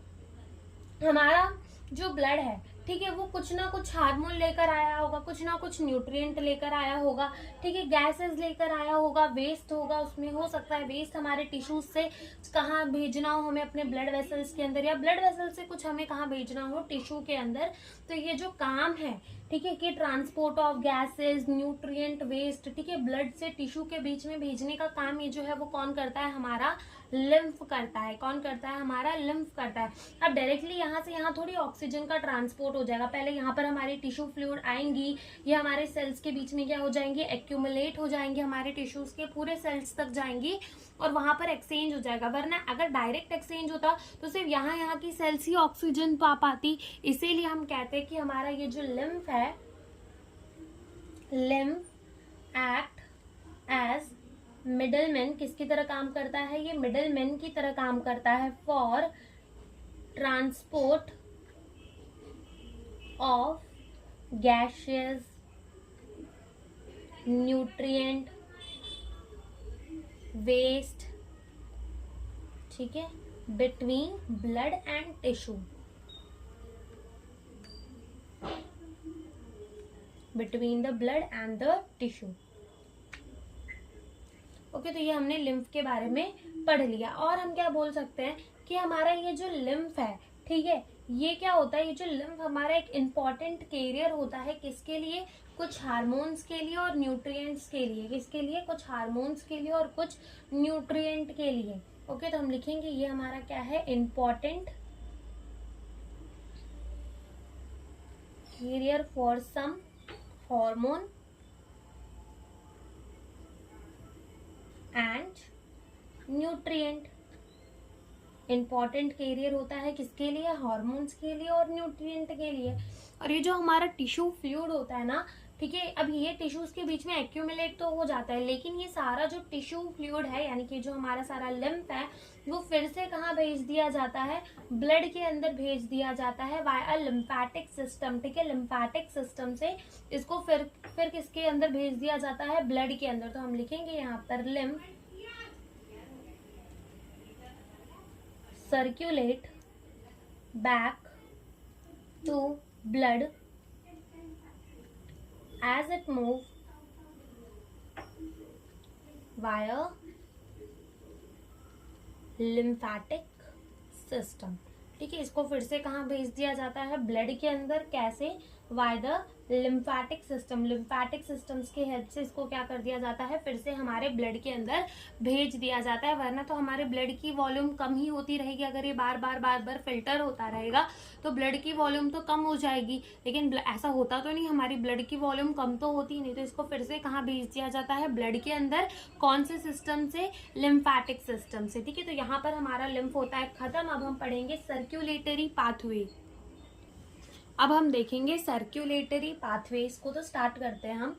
हमारा जो ब्लड है, ठीक है, वो कुछ ना कुछ हार्मोन लेकर आया होगा, कुछ ना कुछ न्यूट्रिएंट लेकर आया होगा, ठीक है, गैसेस लेकर आया होगा, वेस्ट होगा उसमें, हो सकता है वेस्ट हमारे टिश्यूज से कहाँ भेजना हो हमें अपने ब्लड वेसल्स के अंदर, या ब्लड वेसल से कुछ हमें कहाँ भेजना हो टिश्यू के अंदर। तो ये जो काम है, ठीक है, कि transport of gases, nutrient, waste, ठीक है, ब्लड से टिश्यू के बीच में भेजने का काम ये जो है वो कौन करता है, हमारा लिम्फ करता है। कौन करता है, हमारा लिम्फ करता है। अब डायरेक्टली यहाँ से यहाँ थोड़ी ऑक्सीजन का ट्रांसपोर्ट हो जाएगा, पहले यहाँ पर हमारी टिश्यू फ्लूइड आएंगी, ये हमारे सेल्स के बीच में क्या हो जाएंगे, एक्यूमुलेट हो जाएंगे, हमारे टिश्यूज के पूरे सेल्स तक जाएंगी और वहां पर एक्सचेंज हो जाएगा। वरना अगर डायरेक्ट एक्सचेंज होता तो सिर्फ यहाँ की सेल्स ही ऑक्सीजन पा पाती। इसीलिए हम कहते हैं कि हमारा ये जो लिम्फ है, लिम्फ एक्ट एज मिडलमैन, किसकी तरह काम करता है, ये मिडलमैन की तरह काम करता है, for transport of gases, nutrient waste, ठीक है, between blood and tissue, between the blood and the tissue. Okay, तो ये हमने लिम्फ के बारे में पढ़ लिया। और हम क्या बोल सकते हैं कि हमारा ये जो लिम्फ है, ठीक है, ये क्या होता है, ये जो लिम्फ हमारा एक इम्पॉर्टेंट कैरियर होता है, किसके लिए, कुछ हार्मोन्स के लिए और न्यूट्रिएंट्स के लिए। किसके लिए, कुछ हार्मोन्स के लिए और कुछ न्यूट्रिएंट के लिए। ओके, तो हम लिखेंगे ये हमारा क्या है, important carrier for some hormone and nutrient. Important carrier होता है किसके लिए, हार्मोन्स के लिए और न्यूट्रिएंट के लिए। और ये जो हमारा टिश्यू फ्लूइड होता है ना, ठीक है, अब ये टिश्यूज के बीच में एक्यूमुलेट तो हो जाता है, लेकिन ये सारा जो टिश्यू फ्लूइड है, यानी कि जो हमारा सारा लिम्फ है, वो फिर से कहाँ भेज दिया जाता है, ब्लड के अंदर भेज दिया जाता है वाया लिम्फेटिक सिस्टम। ठीक है, लिम्फेटिक सिस्टम से इसको फिर किसके अंदर भेज दिया जाता है, ब्लड के अंदर। तो हम लिखेंगे यहाँ पर lymph circulate back to blood as it move via lymphatic system। ठीक है, इसको फिर से कहाँ भेज दिया जाता है, ब्लड के अंदर। कैसे, why the lymphatic system. Lymphatic systems की हेल्प से इसको क्या कर दिया जाता है, फिर से हमारे ब्लड के अंदर भेज दिया जाता है। वरना तो हमारे ब्लड की वॉल्यूम कम ही होती रहेगी, अगर ये बार बार फिल्टर होता रहेगा तो ब्लड की वॉल्यूम तो कम हो जाएगी। लेकिन ऐसा होता तो नहीं, हमारी ब्लड की वॉल्यूम कम तो होती नहीं। तो इसको फिर से कहाँ भेज दिया जाता है, ब्लड के अंदर। कौन से सिस्टम से, लिम्फेटिक सिस्टम से। ठीक है, तो यहाँ पर हमारा लिम्फ होता है खत्म। अब हम पढ़ेंगे सर्क्यूलेटरी पाथवे। अब हम देखेंगे सर्क्यूलेटरी पाथवेज को। तो स्टार्ट करते हैं हम।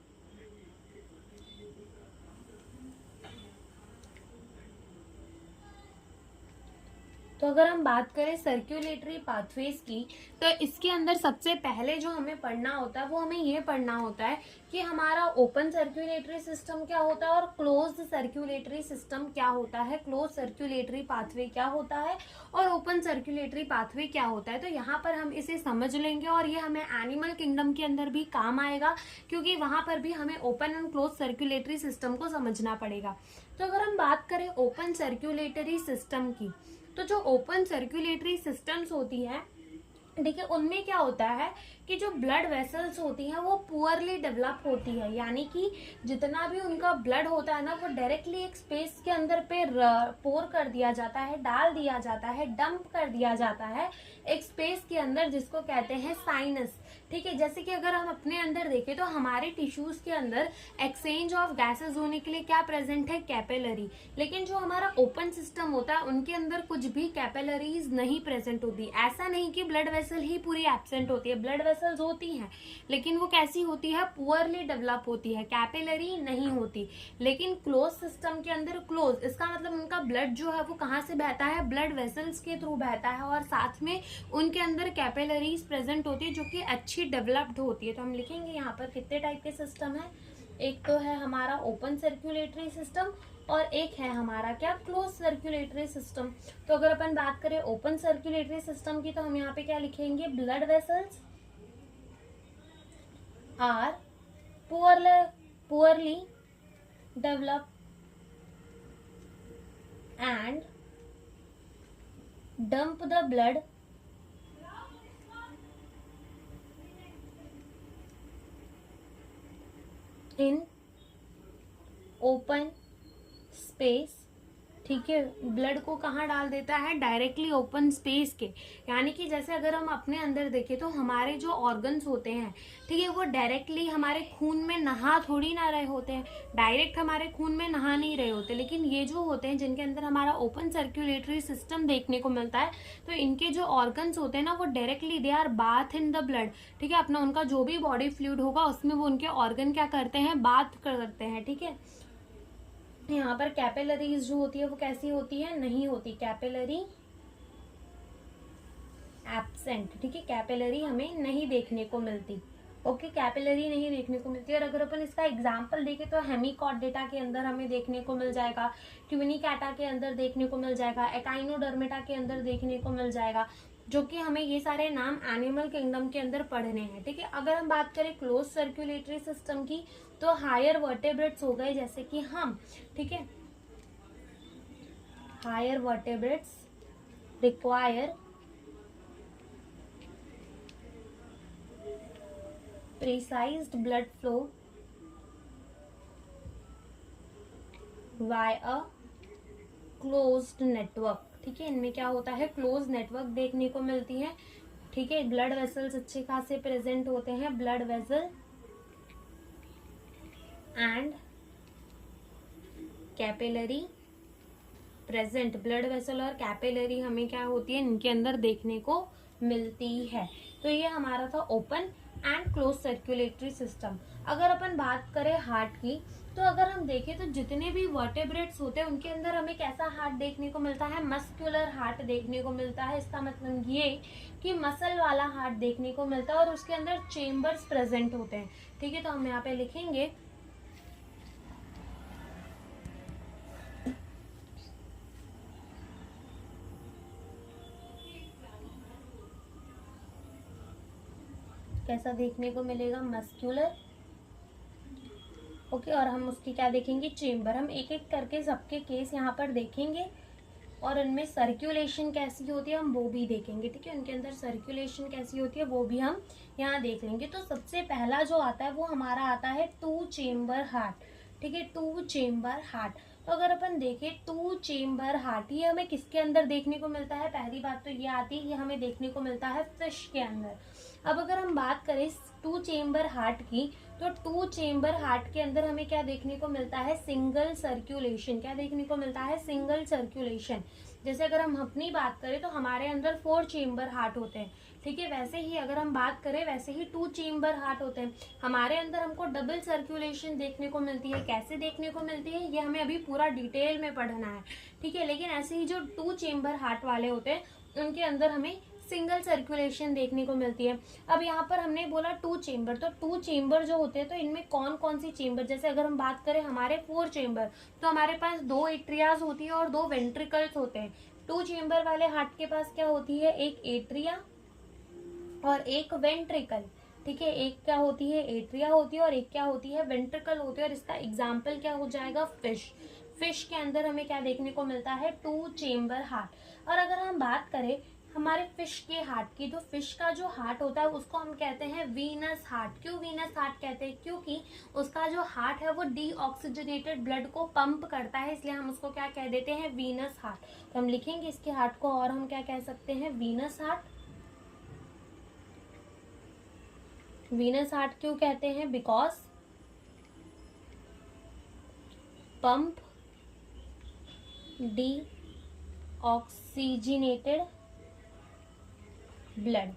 तो अगर हम बात करें सर्क्यूलेटरी पाथवेज की, तो इसके अंदर सबसे पहले जो हमें पढ़ना होता है वो हमें ये पढ़ना होता है कि हमारा ओपन सर्क्यूलेटरी सिस्टम क्या होता है और क्लोज्ड सर्क्यूलेटरी सिस्टम क्या होता है। क्लोज सर्क्यूलेटरी पाथवे क्या होता है और ओपन सर्क्यूलेटरी पाथवे क्या होता है। तो यहाँ पर हम इसे समझ लेंगे और ये हमें एनिमल किंगडम के अंदर भी काम आएगा, क्योंकि वहां पर भी हमें open and close circulatory system को समझना पड़ेगा। तो अगर हम बात करें ओपन सर्क्यूलेटरी सिस्टम की, तो जो ओपन सर्क्यूलेटरी सिस्टम्स होती है, ठीक है, उनमें क्या होता है कि जो ब्लड वेसल्स होती हैं वो पुअरली डेवलप होती है। यानी कि जितना भी उनका ब्लड होता है ना, वो डायरेक्टली एक स्पेस के अंदर पे पोर कर दिया जाता है, डाल दिया जाता है, डंप कर दिया जाता है एक स्पेस के अंदर, जिसको कहते हैं साइनस। ठीक है, जैसे कि अगर हम अपने अंदर देखें तो हमारे टिश्यूज के अंदर एक्सचेंज ऑफ गैसेस होने के लिए क्या प्रेजेंट है, कैपिलरी। लेकिन जो हमारा ओपन सिस्टम होता है उनके अंदर कुछ भी कैपिलरीज नहीं प्रेजेंट होती। ऐसा नहीं कि ब्लड वेसल ही पूरी एब्सेंट होती है, ब्लड वेसल्स होती हैं, लेकिन वो कैसी होती है, पुअरली डेवलप होती है, कैपिलरी नहीं होती। लेकिन क्लोज सिस्टम के अंदर, क्लोज इसका मतलब उनका ब्लड जो है वो कहाँ से बहता है, ब्लड वेसल्स के थ्रू बहता है, और साथ में उनके अंदर कैपिलरीज प्रेजेंट होती है जो कि अच्छी डेवलप्ड होती है। तो हम लिखेंगे यहाँ पर कितने टाइप के सिस्टम है, एक तो है हमारा ओपन सर्क्यूलेटरी सिस्टम और एक है हमारा क्या, क्लोज सर्क्यूलेटरी सिस्टम। तो अगर अपन बात करें ओपन सर्क्यूलेटरी सिस्टम की, तो हम यहाँ पे क्या लिखेंगे, blood vessels are poorly develop and dump the blood in open space. ठीक है, ब्लड को कहाँ डाल देता है, डायरेक्टली ओपन स्पेस के। यानी कि जैसे अगर हम अपने अंदर देखें तो हमारे जो ऑर्गन्स होते हैं, ठीक है, वो डायरेक्टली हमारे खून में नहा थोड़ी ना रहे होते हैं, डायरेक्ट हमारे खून में नहा नहीं रहे होते। लेकिन ये जो होते हैं जिनके अंदर हमारा ओपन सर्क्यूलेटरी सिस्टम देखने को मिलता है, तो इनके जो ऑर्गन्स होते हैं ना, वो directly they are bath in the blood. ठीक है, अपना उनका जो भी बॉडी फ्लूइड होगा उसमें वो उनके ऑर्गन क्या करते हैं, बाथ करते हैं। ठीक है, यहाँ पर कैपिलरीज जो होती है वो कैसी होती है, नहीं होती, कैपिलरी एब्सेंट। ठीक है, कैपिलरी हमें नहीं देखने को मिलती। ओके, कैपिलरी नहीं देखने को मिलती है। और अगर अपन इसका एग्जाम्पल देखें तो हेमिकॉर्डेटा के अंदर हमें देखने को मिल जाएगा, ट्यूनिकैटा के अंदर देखने को मिल जाएगा, एकाइनोडर्मेटा के अंदर देखने को मिल जाएगा, जो कि हमें ये सारे नाम एनिमल किंगडम के अंदर पढ़ने हैं। ठीक है, अगर हम बात करें क्लोज सर्कुलेटरी सिस्टम की तो हायर वर्टेब्रेट्स हो गए जैसे कि हम, ठीक है, higher vertebrates require precised blood flow via a closed network. ठीक है, इनमें क्या होता है, क्लोज नेटवर्क देखने को मिलती है। ठीक है, ब्लड वेसल्स अच्छे खासे प्रेजेंट होते हैं, blood vessel and capillary present, blood vessel और कैपिलरी हमें क्या होती है, इनके अंदर देखने को मिलती है। तो ये हमारा था open and close circulatory system. अगर अपन बात करें हार्ट की, तो अगर हम देखें तो जितने भी वर्टेब्रेट्स होते हैं उनके अंदर हमें कैसा हार्ट देखने को मिलता है, मस्कुलर हार्ट देखने को मिलता है। इसका मतलब ये कि मसल वाला हार्ट देखने को मिलता है और उसके अंदर चेम्बर्स प्रेजेंट होते हैं। ठीक है, तो हम यहाँ पे लिखेंगे कैसा देखने को मिलेगा, मस्कुलर। ओके, और हम उसकी क्या देखेंगे, चेम्बर। हम एक एक करके सबके केस यहाँ पर देखेंगे और उनमें सर्कुलेशन कैसी होती है हम वो भी देखेंगे। ठीक है, उनके अंदर सर्कुलेशन कैसी होती है वो भी हम यहाँ देख लेंगे। तो सबसे पहला जो आता है वो हमारा आता है टू चेम्बर हार्ट। ठीक है, टू चेम्बर हार्ट। तो अगर अपन देखें टू चेम्बर हार्ट, ये हमें किसके अंदर देखने को मिलता है, पहली बात तो ये आती है, ये हमें देखने को मिलता है फिश के अंदर। अब अगर हम बात करें टू चेम्बर हार्ट की, तो टू चेम्बर हार्ट के अंदर हमें क्या देखने को मिलता है, सिंगल सर्कुलेशन। क्या देखने को मिलता है, सिंगल सर्कुलेशन। जैसे अगर हम अपनी बात करें तो हमारे अंदर 4 चेम्बर हार्ट होते हैं। ठीक है, वैसे ही अगर हम बात करें वैसे ही 2 चेम्बर हार्ट होते हैं। हमारे अंदर हमको डबल सर्कुलेशन देखने को मिलती है। कैसे देखने को मिलती है ये हमें अभी पूरा डिटेल में पढ़ना है। ठीक है, लेकिन ऐसे ही जो 2 चेम्बर हार्ट वाले होते हैं उनके अंदर हमें सिंगल सर्कुलेशन देखने को मिलती है। अब यहाँ पर हमने बोला 2 चेम्बर, तो 2 चेम्बर जो होते हैं तो इनमें कौन कौन सी चेम्बर, जैसे अगर हम बात करें हमारे 4 चेम्बर, तो हमारे पास 2 एट्रियाज होती है और 2 वेंट्रिकल्स होते हैं। 2 चेम्बर वाले हार्ट के पास क्या होती है, एक एट्रिया और एक वेंट्रिकल। ठीक है, एक क्या होती है, एट्रिया होती है और एक क्या होती है, वेंट्रिकल होती है। और इसका एग्जाम्पल क्या हो जाएगा, फिश। फिश के अंदर हमें क्या देखने को मिलता है, 2 चेम्बर हार्ट। और अगर हम बात करें हमारे फिश के हार्ट की, तो फिश का जो हार्ट होता है उसको हम कहते हैं वीनस हार्ट। क्यों वीनस हार्ट कहते हैं, क्योंकि उसका जो हार्ट है वो डीऑक्सीजनेटेड ब्लड को पंप करता है, इसलिए हम उसको क्या कह देते हैं, वीनस हार्ट। तो हम लिखेंगे इसके हार्ट को और हम क्या कह सकते हैं, वीनस हार्ट। वीनस हार्ट क्यों कहते हैं, बिकॉज पंप डीऑक्सीजनेटेड ब्लड।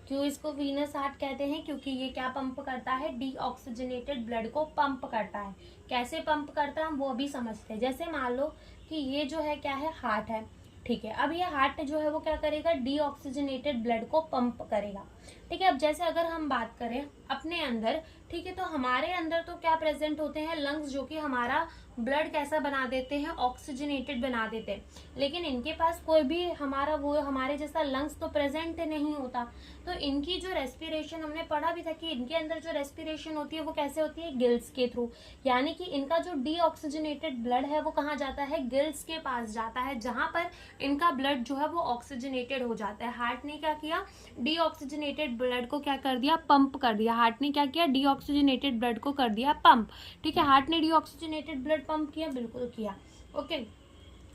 क्यों इसको वीनस हार्ट कहते हैं, क्योंकि ये क्या पंप करता है, डीऑक्सीजनेटेड ब्लड को पंप करता है। कैसे पंप करता है हम वो अभी समझते हैं। जैसे मान लो कि ये जो है क्या है, हार्ट है। ठीक है, अब ये हार्ट जो है वो क्या करेगा, डीऑक्सीजनेटेड ब्लड को पंप करेगा। ठीक है, अब जैसे अगर हम बात करें अपने अंदर, ठीक है, तो हमारे अंदर तो क्या प्रेजेंट होते हैं, लंग्स, जो कि हमारा ब्लड कैसा बना देते हैं, ऑक्सीजनेटेड बना देते हैं। लेकिन इनके पास कोई भी हमारा वो हमारे जैसा लंग्स तो प्रेजेंट नहीं होता। तो इनकी जो रेस्पिरेशन, हमने पढ़ा भी था कि इनके अंदर जो रेस्पिरेशन होती है वो कैसे होती है, गिल्स के थ्रू। यानी कि इनका जो डीऑक्सीजनेटेड ब्लड है वो कहाँ जाता है, गिल्स के पास जाता है, जहां पर इनका ब्लड जो है वो ऑक्सीजनेटेड हो जाता है। हार्ट ने क्या किया, डीऑक्सीजनेटेड ब्लड को क्या कर दिया, पंप कर दिया। हार्ट ने क्या किया, डीऑक्सीजनेटेड ब्लड को कर दिया पंप। ठीक है, हार्ट ने डीऑक्सीजनेटेड ब्लड पंप किया, बिल्कुल किया। ओके,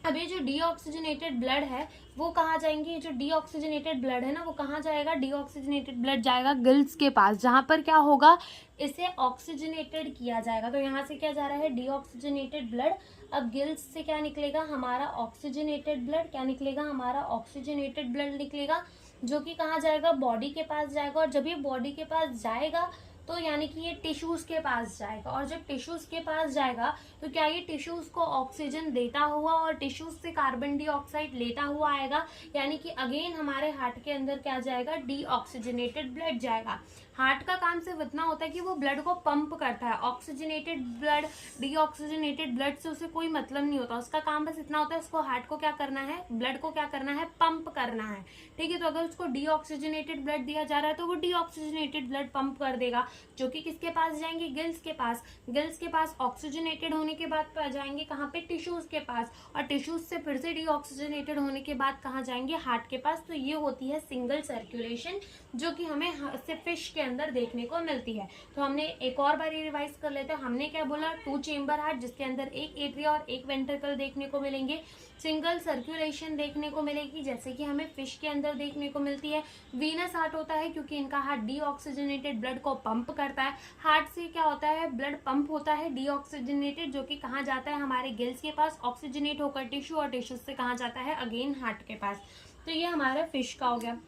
अब ये जो डीऑक्सीजनेटेड ब्लड है वो कहाँ जाएंगे, ये जो डीऑक्सीजनेटेड ब्लड है ना वो कहाँ जाएगा, डीऑक्सीजनेटेड ब्लड जाएगा गिल्स के पास, जहां पर क्या होगा, इसे ऑक्सीजनेटेड किया जाएगा। तो यहाँ से क्या जा रहा है, डीऑक्सीजनेटेड ब्लड। अब गिल्स से क्या निकलेगा, हमारा ऑक्सीजनेटेड ब्लड। क्या निकलेगा, हमारा ऑक्सीजनेटेड ब्लड निकलेगा, जो कि कहाँ जाएगा, बॉडी के पास जाएगा। और जब ये बॉडी के पास जाएगा तो यानी कि ये टिश्यूज के पास जाएगा, और जब टिश्यूज के पास जाएगा तो क्या ये टिश्यूज को ऑक्सीजन देता हुआ और टिश्यूज से कार्बन डाइऑक्साइड लेता हुआ आएगा, यानी कि अगेन हमारे हार्ट के अंदर क्या जाएगा, डीऑक्सीजनेटेड ब्लड जाएगा। हार्ट का काम सिर्फ इतना होता है कि वो ब्लड को पंप करता है। ऑक्सीजनेटेड ब्लड, डीऑक्सीजनेटेड ब्लड से उसे कोई मतलब नहीं होता, उसका काम बस इतना होता है उसको हार्ट को क्या करना है, ब्लड को क्या करना है, पंप करना है। ठीक है, तो अगर उसको डीऑक्सीजनेटेड ब्लड दिया जा रहा है तो वो डीऑक्सीजनेटेड ब्लड पंप कर देगा, जो कि किसके पास जाएंगे, गिल्स के पास। गिल्स के पास ऑक्सीजनेटेड होने के बाद जाएंगे कहाँ पे, टिश्यूज के पास, और टिश्यूज से फिर से डीऑक्सीजनेटेड होने के बाद कहाँ जाएंगे, हार्ट के पास। तो ये होती है सिंगल सर्कुलेशन, जो कि हमें सिर्फ फिश के अंदर देखने को मिलती है। तो हमने एक और बार रिवाइज कर लेते हैं। हमने क्या बोला, 2 चेम्बर हार्ट जिसके अंदर एक एट्रिया और एक वेंट्रिकल देखने को मिलेंगे। सिंगल सर्कुलेशन देखने को मिलेगी जैसे कि हमें फिश के अंदर देखने को मिलती है। वीनस हार्ट होता है क्योंकि इनका हार्ट डीऑक्सीजनेटेड ब्लड को पंप करता है। हार्ट से क्या होता है, ब्लड पंप होता है डीऑक्सीजनेटेड, जो कि कहाँ जाता है, हमारे गिल्स के पास, ऑक्सीजनेट होकर टिश्यू, और टिश्यू से कहाँ जाता है, अगेन हार्ट के पास। तो ये हमारा फिश का हो गया।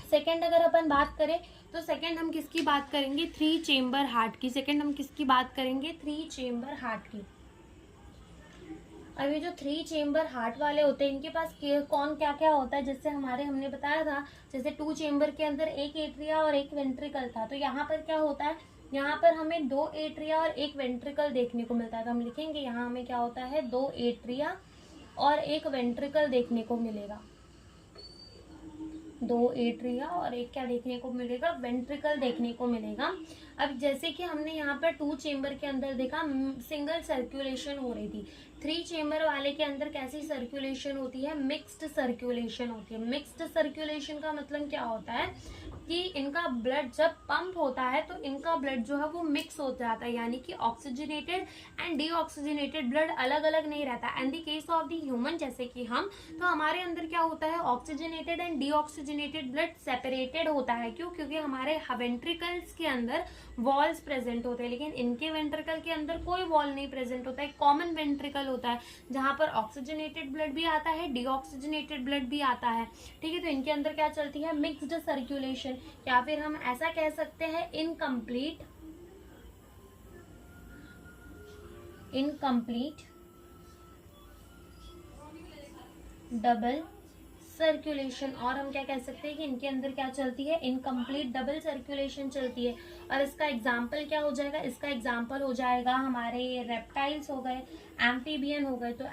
सेकेंड अगर अपन बात करें तो सेकेंड हम किसकी बात करेंगे, 3 चेम्बर हार्ट की। सेकेंड हम किसकी बात करेंगे, 3 चेम्बर हार्ट की। अब ये जो 3 चेम्बर हार्ट वाले होते हैं इनके पास कौन क्या क्या होता है, जैसे हमने बताया था, जैसे 2 चेम्बर के अंदर एक एट्रिया और एक वेंट्रिकल था। तो यहाँ पर क्या होता है, यहाँ पर हमें 2 एट्रिया और एक वेंट्रिकल देखने को मिलता है। तो हम लिखेंगे यहाँ हमें क्या होता है, 2 एट्रिया और एक वेंट्रिकल देखने को मिलेगा। 2 एट्रिया और एक क्या देखने को मिलेगा, वेंट्रिकल देखने को मिलेगा। अब जैसे कि हमने यहाँ पर 2 चेम्बर के अंदर देखा सिंगल सर्कुलेशन हो रही थी, 3 चेम्बर वाले के अंदर कैसी सर्कुलेशन होती है, मिक्स्ड सर्कुलेशन होती है। मिक्स्ड सर्कुलेशन का मतलब क्या होता है कि इनका ब्लड जब पंप होता है तो इनका ब्लड जो है वो मिक्स हो जाता है, यानी कि ऑक्सीजनेटेड एंड डीऑक्सीजनेटेड ब्लड अलग अलग नहीं रहता। And the case of the human, जैसे कि हम, तो हमारे अंदर क्या होता है, oxygenated and deoxygenated blood separated होता है। क्यों, क्योंकि हमारे वेंट्रिकल्स के अंदर वॉल्स प्रेजेंट होते हैं, लेकिन इनके वेंट्रिकल के अंदर कोई वॉल नहीं प्रेजेंट होता है। कॉमन वेंट्रिकल होता है जहां पर ऑक्सीजनेटेड ब्लड भी आता है, डीऑक्सीजनेटेड ब्लड भी आता है। ठीक है, तो इनके अंदर क्या चलती है, मिक्स्ड सर्कुलेशन, या फिर हम ऐसा कह सकते हैं इनकम्प्लीट डबल सर्कुलेशन। और हम क्या कह सकते हैं कि इनके अंदर क्या चलती है, इनकम्प्लीट डबल सर्कुलेशन चलती है। और इसका एग्जाम्पल क्या हो जाएगा, इसका एग्जाम्पल हो जाएगा हमारे ये रेप्टाइल्स हो गए, एम्फीबियन हो गए। तो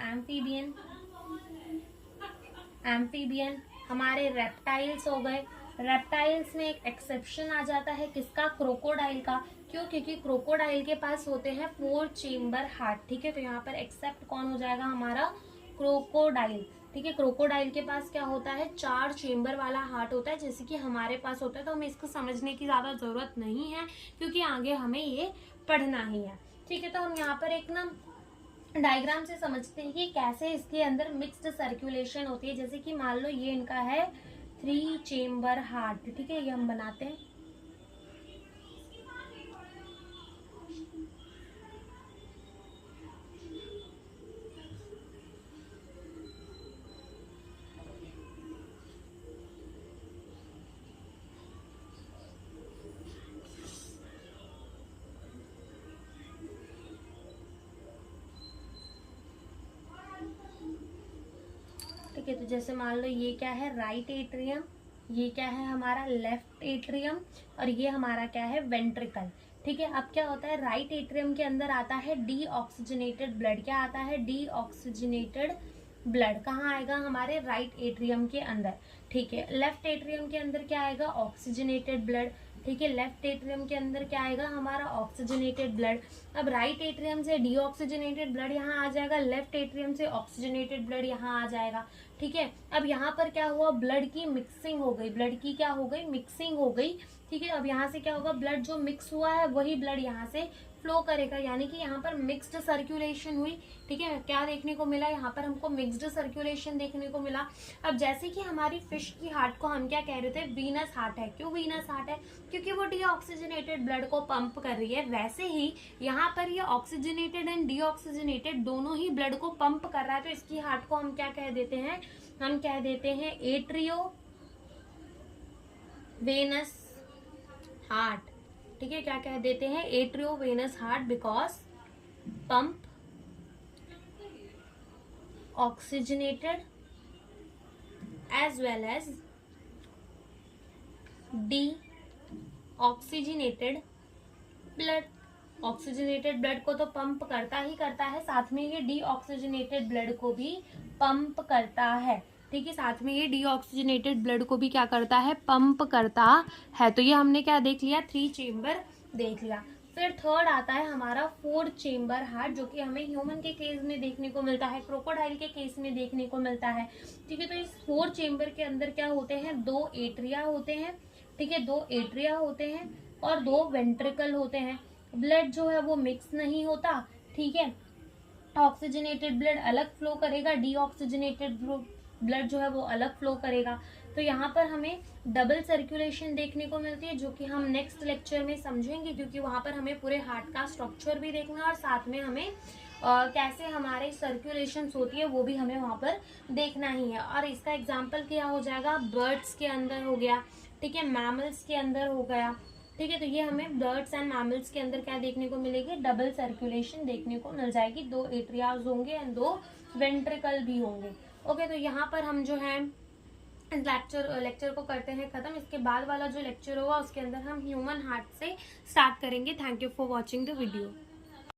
एम्फीबियन हमारे रेप्टाइल्स हो गए। रेप्टाइल्स में एक एक्सेप्शन आ जाता है किसका, क्रोकोडाइल का। क्यों, क्योंकि क्रोकोडाइल के पास होते हैं 4 चेम्बर हार्ट। ठीक है, तो यहाँ पर एक्सेप्ट कौन हो जाएगा, हमारा क्रोकोडाइल। ठीक है, क्रोकोडाइल के पास क्या होता है, 4 चेम्बर वाला हार्ट होता है, जैसे कि हमारे पास होता है। तो हमें इसको समझने की ज्यादा जरूरत नहीं है क्योंकि आगे हमें ये पढ़ना ही है। ठीक है, तो हम यहाँ पर एक ना डायग्राम से समझते हैं कि कैसे इसके अंदर मिक्स्ड सर्कुलेशन होती है। जैसे कि मान लो ये इनका है 3 चेम्बर हार्ट। ठीक है, ये हम बनाते हैं। ठीक है, तो जैसे मान लो ये क्या है, राइट एट्रियम, ये क्या है हमारा लेफ्ट एट्रियम, और ये हमारा क्या है, वेंट्रिकल। ठीक है, अब क्या होता है, राइट एट्रियम के अंदर आता है डीऑक्सीजनेटेड ब्लड। क्या आता है, डीऑक्सीजनेटेड ब्लड। कहाँ आएगा, हमारे राइट एट्रियम के अंदर। ठीक है, लेफ्ट एट्रियम के अंदर क्या आएगा, ऑक्सीजनेटेड ब्लड। ठीक है, लेफ्ट एट्रियम के अंदर क्या आएगा, हमारा ऑक्सीजनेटेड ब्लड। अब राइट एट्रियम से डीऑक्सीजनेटेड ब्लड यहाँ आ जाएगा, लेफ्ट एट्रियम से ऑक्सीजनेटेड ब्लड यहाँ आ जाएगा। ठीक है, अब यहाँ पर क्या हुआ, ब्लड की मिक्सिंग हो गई, ब्लड की क्या हो गई, मिक्सिंग हो गई। ठीक है, अब यहाँ से क्या होगा, ब्लड जो मिक्स हुआ है वही ब्लड यहाँ से फ्लो करेगा, यानी कि यहाँ पर मिक्स्ड सर्कुलेशन हुई। ठीक है, क्या देखने को मिला, यहाँ पर हमको मिक्स्ड सर्कुलेशन देखने को मिला। अब जैसे कि हमारी फिश की हार्ट को हम क्या कह रहे थे, वीनस हार्ट है। क्यों वीनस हार्ट है, क्योंकि वो डीऑक्सीजनेटेड ब्लड को पंप कर रही है। वैसे ही यहाँ पर ये ऑक्सीजनेटेड एंड डीऑक्सीजनेटेड दोनों ही ब्लड को पंप कर रहा है। तो इसकी हार्ट को हम क्या कह देते हैं, हम कह देते हैं एट्रियो वेनस हार्ट। ठीक है, क्या कह देते हैं, atriovenous heart because pump oxygenated as well as deoxygenated blood. Oxygenated blood को तो पंप करता ही करता है, साथ में ये डी ऑक्सीजनेटेड ब्लड को भी पंप करता है। ठीक है, साथ में ये डी ऑक्सीजनेटेड ब्लड को भी क्या करता है, पंप करता है। तो ये हमने क्या देख लिया, 3 चेम्बर देख लिया। फिर थर्ड आता है हमारा 4 चेम्बर हार्ट, जो कि हमें ह्यूमन के केस में देखने को मिलता है, क्रोकोडाइल के केस में देखने को मिलता है। ठीक है, तो इस 4 चेम्बर के अंदर क्या होते हैं, 2 एट्रिया होते हैं। ठीक है, 2 एट्रिया होते हैं और 2 वेंट्रिकल होते हैं। ब्लड जो है वो मिक्स नहीं होता। ठीक है, ऑक्सीजनेटेड ब्लड अलग फ्लो करेगा, डी ऑक्सीजनेटेड ब्लड जो है वो अलग फ्लो करेगा। तो यहाँ पर हमें डबल सर्कुलेशन देखने को मिलती है, जो कि हम नेक्स्ट लेक्चर में समझेंगे, क्योंकि वहाँ पर हमें पूरे हार्ट का स्ट्रक्चर भी देखना है और साथ में हमें कैसे हमारे सर्कुलेशन होती है वो भी हमें वहाँ पर देखना ही है। और इसका एग्जाम्पल क्या हो जाएगा, बर्ड्स के अंदर हो गया, ठीक है, मैमल्स के अंदर हो गया। ठीक है, तो ये हमें बर्ड्स एंड मैमल्स के अंदर क्या देखने को मिलेगी, डबल सर्कुलेशन देखने को मिल जाएगी। 2 एट्रियाज होंगे एंड 2 वेंट्रिकल भी होंगे। ओके, तो यहाँ पर हम जो है लेक्चर को करते हैं खत्म। इसके बाद वाला जो लेक्चर होगा उसके अंदर हम ह्यूमन हार्ट से स्टार्ट करेंगे। Thank you for watching the video.